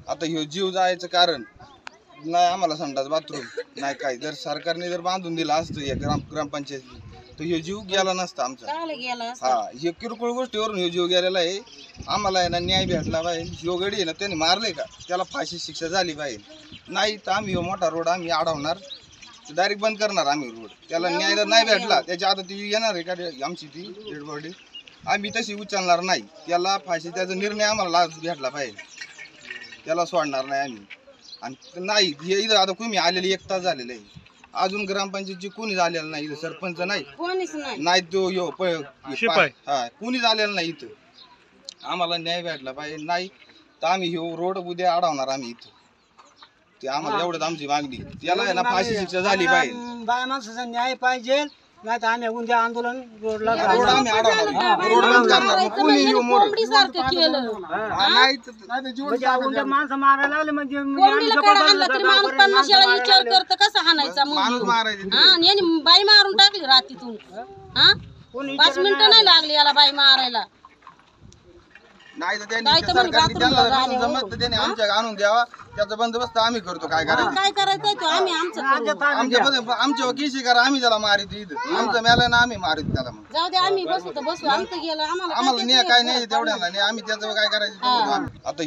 आता ह्यो जीव जायचं कारण नाही आम्हाला संडास बाथरूम नाही काय जर सरकारने जर बांधून दिला असतं या ग्रामपंचायतीने तर ह्यो जीव गेला नसता आमचा हा हे किरकोळ गोष्टीवरून ह्यो जीव गेलेला आहे आम्हाला आहे ना न्याय भेटला पाहिजे ह्यो गडी आहे ना त्याने मारले का त्याला फाशी शिक्षा झाली पाहिजे नाही तर आम्ही ह्यो मोठा रोड आम्ही अडवणार डायरेक्ट बंद करणार आम्ही रोड त्याला न्याय जर नाही भेटला त्याच्या आता ती येणार आहे का आमची ती डेड बॉडी आम्ही तशी उचलणार नाही त्याला फाशी त्याचा निर्णय आम्हाला भेटला पाहिजे त्याला सोडणार नाही आम्ही आणि नाही हे इथं आता तुम्ही आलेले 1 तास झालेलं आहे अजून ग्रामपंचायतची कोणीच आलेलं नाही इथं सरपंच नाही तो यो हा कोणीच आलेलं नाही इथं आम्हाला न्याय भेटला पाहिजे नाही तर आम्ही ह्यो रोड उद्या अडवणार आम्ही इथं ते आम्हाला एवढंच आमची मागणी त्याला आहे ना फाशी शिक्षा झाली पाहिजे बाय माणसाचा न्याय पाहिजे नाही तर आम्ही उद्या आंदोलन रोड आम्ही अडवणार रोड बंद करणार कोणी येऊ मोर उद्या माणसं मारायला लागले म्हणजे माणूस मारायचे बाई मारून टाकली रात्रीतून 5 मिनिटं नाही लागली याला बाई मारायला नाही तर त्यांनी सरकारने त्यांना जमत त्याने आमच्या आणून द्यावा त्याचा बंदोबस्त आम्ही करतो काय करायचंय तो आम्ही आमच्या केसी करा आम्ही त्याला मारित इथं आमचं मेला ना आम्ही मारित त्याला मग जाऊ दे आम्ही बसू आमचं गेलं आम्हाला काय नाही तेवढ्याला आम्ही त्याचं काय करायचं आता